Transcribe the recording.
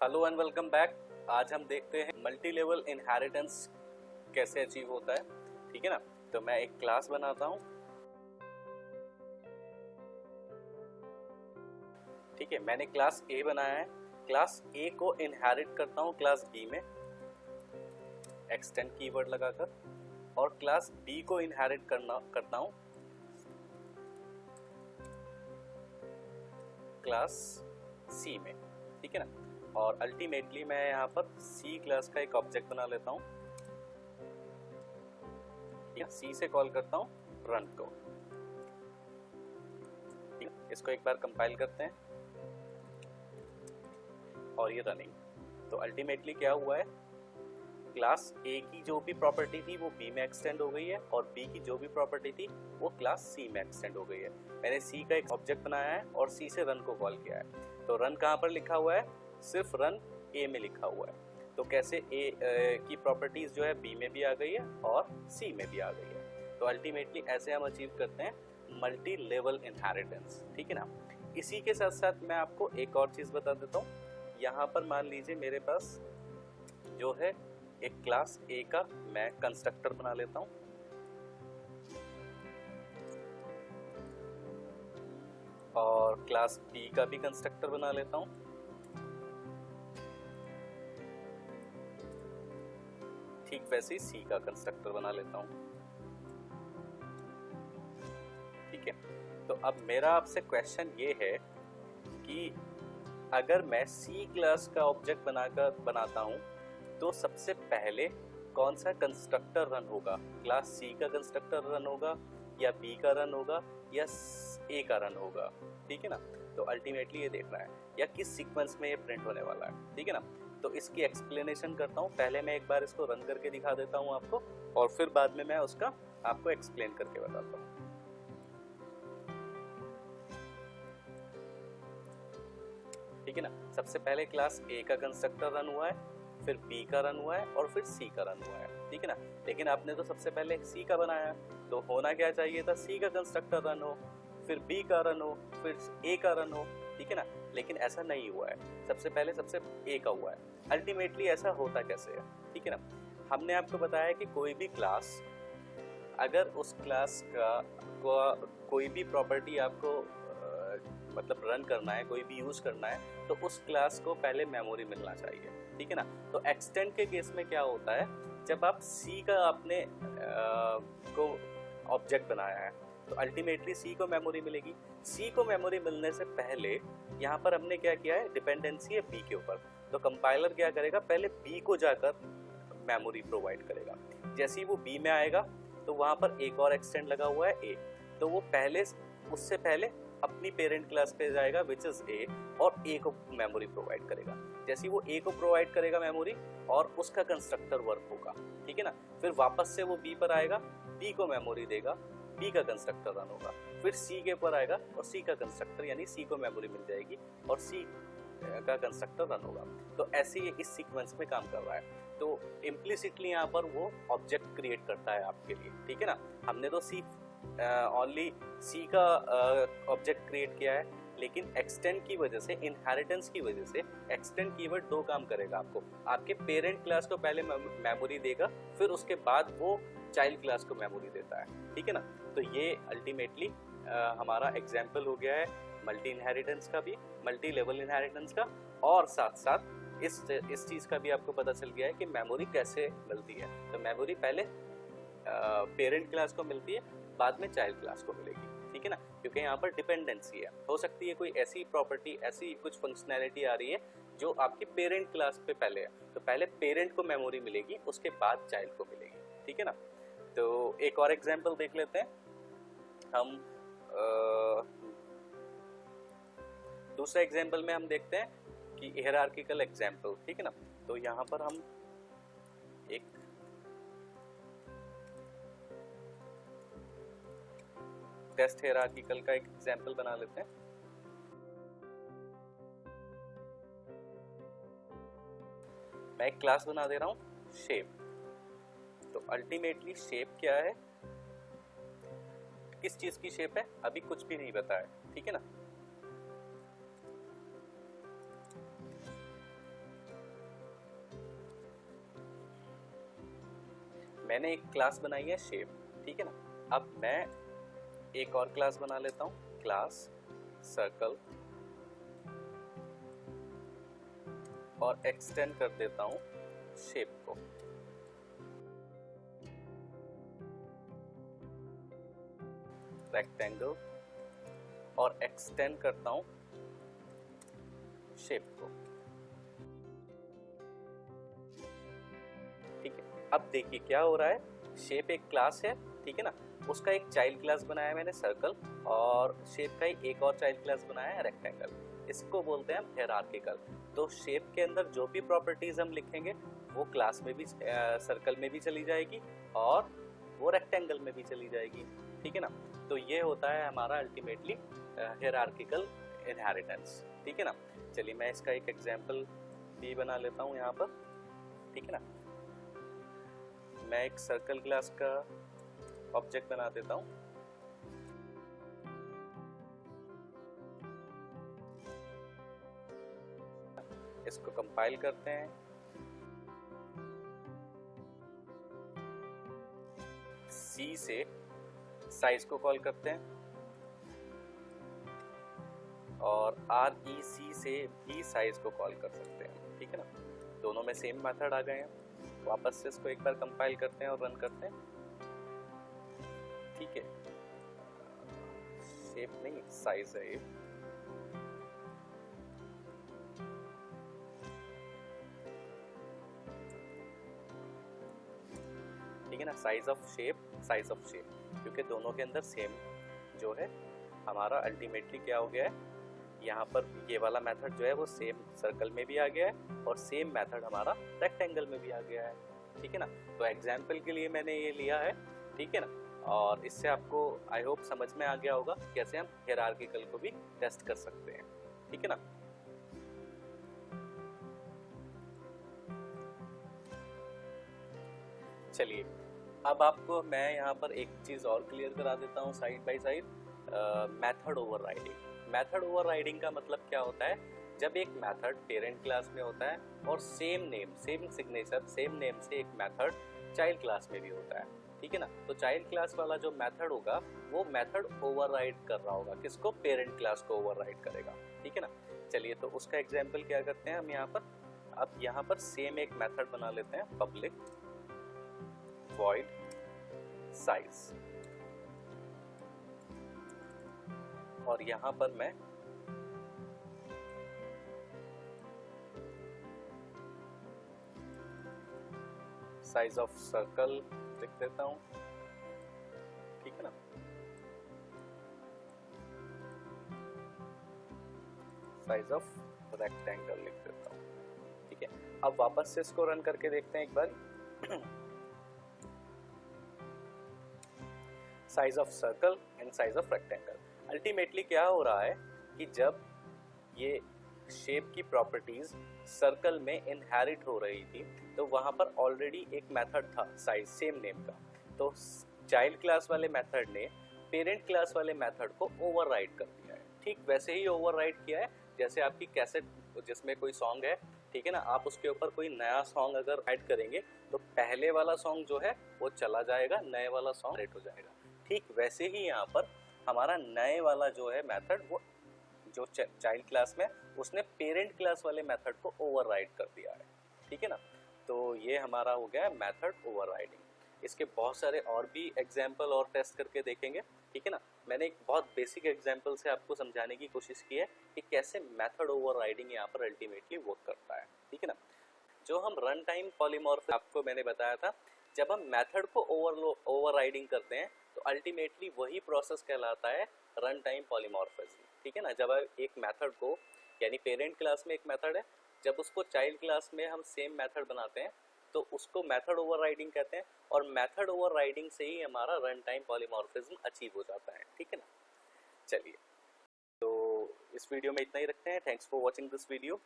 Hello and welcome back. आज हम देखते हैं मल्टी लेवल इनहेरिटेंस कैसे अचीव होता है। ठीक है ना। तो मैं एक क्लास बनाता हूँ। ठीक है, मैंने क्लास ए बनाया है। क्लास ए को इनहेरिट करता हूँ क्लास बी में एक्सटेंड कीवर्ड लगाकर, और क्लास बी को इनहेरिट करता हूँ क्लास सी में। ठीक है ना। और अल्टीमेटली मैं यहाँ पर सी क्लास का एक ऑब्जेक्ट बना लेता हूँ। सी से कॉल करता हूँ रन को। इसको एक बार कंपाइल करते हैं और ये रनिंग। तो अल्टीमेटली क्या हुआ है, क्लास ए की जो भी प्रॉपर्टी थी वो बी में एक्सटेंड हो गई है, और बी की जो भी प्रॉपर्टी थी वो क्लास सी में एक्सटेंड हो गई है। मैंने सी का एक ऑब्जेक्ट बनाया है और सी से रन को कॉल किया है। तो रन कहाँ पर लिखा हुआ है, सिर्फ रन ए में लिखा हुआ है। तो कैसे ए की प्रॉपर्टीज जो है बी में भी आ गई है और सी में भी आ गई है। तो अल्टीमेटली ऐसे हम अचीव करते हैं मल्टी लेवल इनहेरिटेंस। ठीक है ना। इसी के साथ साथ मैं आपको एक और चीज बता देता हूँ। यहाँ पर मान लीजिए मेरे पास जो है एक क्लास ए का मैं कंस्ट्रक्टर बना लेता हूँ, और क्लास बी का भी कंस्ट्रक्टर बना लेता हूँ। ठीक वैसे ही सी का कंस्ट्रक्टर बना लेता हूँ। ठीक है। तो अब मेरा आपसे क्वेश्चन ये है कि अगर मैं सी क्लास का ऑब्जेक्ट बनाता हूँ तो सबसे पहले कौन सा कंस्ट्रक्टर रन होगा, क्लास सी का कंस्ट्रक्टर रन होगा या बी का रन होगा या ए का रन होगा। ठीक है ना। तो अल्टीमेटली ये देखना है या किस सीक्वेंस में ये प्रिंट होने वाला है। ठीक है ना। तो इसकी एक्सप्लेनेशन करता हूँ। पहले मैं एक बार इसको रन करके दिखा देता हूँ आपको, और फिर बाद में मैं उसका आपको एक्सप्लेन करके बताता हूँ। ठीक है ना। सबसे पहले क्लास ए का कंस्ट्रक्टर रन हुआ है, फिर बी का रन हुआ है और फिर सी का रन हुआ है। ठीक है ना। लेकिन आपने तो सबसे पहले सी का बनाया, तो होना क्या चाहिए था, सी का कंस्ट्रक्टर रन हो, फिर बी का रन हो, फिर ए का रन हो। ठीक है ना। लेकिन ऐसा नहीं हुआ है, सबसे पहले सबसे ए का हुआ है। अल्टीमेटली ऐसा होता कैसे है। ठीक है ना। हमने आपको बताया कि कोई भी क्लास, अगर उस क्लास का कोई भी प्रॉपर्टी आपको मतलब रन करना है, कोई भी यूज करना है, तो उस क्लास को पहले मेमोरी मिलना चाहिए। ठीक है ना। तो एक्सटेंड के केस में क्या होता है, जब आप सी का आपने को ऑब्जेक्ट बनाया है तो अल्टीमेटली सी को मेमोरी मिलेगी। सी को मेमोरी मिलने से पहले यहाँ पर हमने क्या किया है, डिपेंडेंसी है बी के ऊपर। तो कंपाइलर क्या करेगा, पहले बी को जाकर मेमोरी प्रोवाइड करेगा। जैसे ही वो बी में आएगा तो वहां पर एक और एक्सटेंड लगा हुआ है ए, तो वो पहले उससे पहले अपनी पेरेंट क्लास पे जाएगा विच इज ए, और ए को मेमोरी प्रोवाइड करेगा। जैसे वो ए को प्रोवाइड करेगा मेमोरी, और उसका कंस्ट्रक्टर वर्क होगा। ठीक है ना। फिर वापस से वो बी पर आएगा, बी को मेमोरी देगा, बी का कंस्ट्रक्टर रन होगा, फिर सी के ऊपर आएगा और सी का कंस्ट्रक्टर यानी सी को मेमोरी मिल जाएगी और सी का कंस्ट्रक्टर रन होगा। तो ऐसे ही इस सीक्वेंस में काम कर रहा है। तो इम्प्लिसिटली यहाँ पर वो ऑब्जेक्ट क्रिएट करता है आपके लिए। ठीक है ना। हमने तो सी ओनली सी का ऑब्जेक्ट क्रिएट किया है, लेकिन एक्सटेंड की वजह से, इनहेरिटेंस की वजह से एक्सटेंड कीवर्ड दो काम करेगा आपको। आपके पेरेंट क्लास को पहले मेमोरी देगा, फिर उसके बाद वो चाइल्ड क्लास को मेमोरी देता है। ठीक है ना। तो ये अल्टीमेटली हमारा एग्जाम्पल हो गया है मल्टी इनहेरिटेंस का भी, मल्टी लेवल इनहेरिटेंस का, और साथ साथ इस चीज का भी आपको पता चल गया है कि मेमोरी कैसे मिलती है। तो मेमोरी पहले पेरेंट क्लास को मिलती है, बाद में चाइल्ड क्लास को मिलेगी। ठीक है ना। क्योंकि यहाँ पर डिपेंडेंसी है, हो सकती है कोई ऐसी प्रॉपर्टी, ऐसी कुछ फंक्शनैलिटी आ रही है जो आपकी पेरेंट क्लास पे पहले है, तो पहले पेरेंट को मेमोरी मिलेगी, उसके बाद चाइल्ड को मिलेगी। ठीक है ना। तो एक और एग्जाम्पल देख लेते हैं हम। दूसरा एग्जाम्पल में हम देखते हैं कि हायरार्किकल एग्जाम्पल। ठीक है ना। तो यहाँ पर हम एक टेस्ट हायरार्किकल का एक एग्जाम्पल बना लेते हैं। मैं एक क्लास बना दे रहा हूं शेप। तो अल्टीमेटली शेप क्या है, किस चीज की शेप है, अभी कुछ भी नहीं पता है। ठीक है ना। मैंने एक क्लास बनाई है शेप, ठीक है ना। अब मैं एक और क्लास बना लेता हूँ, क्लास सर्कल, और एक्सटेंड कर देता हूँ शेप को। रेक्टेंगल, और एक्सटेंड करता हूँ शेप को। ठीक है, अब देखिए क्या हो रहा है। शेप एक क्लास है, ठीक है ना, उसका एक चाइल्ड क्लास बनाया है मैंने सर्कल, और शेप का एक और चाइल्ड क्लास बनाया है रेक्टेंगल। इसको बोलते हैं हम हायरार्किकल। तो शेप के अंदर जो भी प्रॉपर्टीज हम लिखेंगे वो क्लास में भी, सर्कल में भी चली जाएगी, और वो रेक्टेंगल में भी चली जाएगी, ठीक है ना। तो ये होता है हमारा अल्टीमेटली हायरार्किकल इनहेरिटेंस, ठीक है ना। चलिए मैं इसका एक एग्जांपल भी बना लेता हूँ यहाँ पर, ठीक है ना। मैं एक सर्कल क्लास का ऑब्जेक्ट बना देता हूँ। इसको कंपाइल करते हैं। सी से साइज को कॉल करते हैं, और REC से भी साइज को कॉल कर सकते हैं, ठीक है ना। दोनों में सेम मेथड आ गए हैं। वापस से इसको एक बार कंपाइल करते हैं और रन करते हैं, ठीक है। शेप नहीं, साइज है ये। ठीक है ना, size of shape, size of shape, क्योंकि दोनों के अंदर सेम जो है हमारा अल्टीमेटली क्या हो गया है, यहाँ पर ये वाला मेथड जो है वो सेम सर्कल में भी आ गया है, और सेम मेथड हमारा रेक्टेंगल में भी आ गया है, ठीक है ना। तो एग्जाम्पल के लिए मैंने ये लिया है, ठीक है ना, और इससे आपको आई होप समझ में आ गया होगा कैसे हम हायरार्किकल को भी टेस्ट कर सकते हैं, ठीक है ना। चलिए अब आपको मैं यहाँ पर एक चीज और क्लियर करा देता हूँ side by side, method overriding. Method overriding का मतलब क्या होता है, जब एक मेथड पेरेंट क्लास में होता है और same name, same signature, same name से एक मेथड चाइल्ड क्लास में भी होता है, ठीक है ना। तो चाइल्ड क्लास वाला जो मेथड होगा वो मेथड ओवरराइड कर रहा होगा, किसको, पेरेंट क्लास को ओवरराइड करेगा, ठीक है ना। चलिए तो उसका एग्जाम्पल क्या करते हैं हम यहाँ पर। अब यहाँ पर सेम एक मेथड बना लेते हैं, पब्लिक void size, और यहां पर मैं साइज ऑफ सर्कल लिख देता हूं, ठीक है ना। साइज ऑफ रेक्टेंगल लिख देता हूं, ठीक है। अब वापस से इसको रन करके देखते हैं एक बार। Size of circle and size of rectangle. Ultimately क्या हो रहा है कि जब ये शेप की प्रॉपर्टीज सर्कल में इनहेरिट हो रही थी तो वहां पर ऑलरेडी एक मेथड था साइज सेम नेम का, तो चाइल्ड क्लास वाले मेथड ने पेरेंट क्लास वाले मेथड को ओवरराइड कर दिया है। ठीक वैसे ही ओवरराइड किया है जैसे आपकी कैसेट जिसमें कोई सॉन्ग है, ठीक है ना, आप उसके ऊपर कोई नया सॉन्ग अगर ऐड करेंगे तो पहले वाला सॉन्ग जो है वो चला जाएगा, नए वाला सॉन्ग ऐड हो जाएगा। ठीक वैसे ही यहाँ पर हमारा नए वाला जो है मेथड, वो जो चाइल्ड क्लास में उसने पेरेंट क्लास वाले मेथड को ओवरराइड कर दिया है, ठीक है ना। तो ये हमारा हो गया मेथड ओवरराइडिंग। इसके बहुत सारे और भी एग्जाम्पल और टेस्ट करके देखेंगे, ठीक है ना। मैंने एक बहुत बेसिक एग्जाम्पल से आपको समझाने की कोशिश की है कि कैसे मेथड ओवरराइडिंग यहाँ पर अल्टीमेटली वर्क करता है, ठीक है ना। जो हम रन टाइम पॉलीमॉर्फिज्म, आपको मैंने बताया था, जब हम मेथड को ओवरराइडिंग करते हैं तो अल्टीमेटली वही प्रोसेस कहलाता है रन टाइम पॉलीमॉर्फिज्म, ठीक है ना। जब एक मेथड को, यानी पेरेंट क्लास में एक मेथड है, जब उसको चाइल्ड क्लास में हम सेम मेथड बनाते हैं तो उसको मेथड ओवरराइडिंग कहते हैं, और मेथड ओवरराइडिंग से ही हमारा रन टाइम पॉलीमॉर्फिज्म अचीव हो जाता है, ठीक है ना। चलिए तो इस वीडियो में इतना ही रखते हैं। Thanks for watching this video.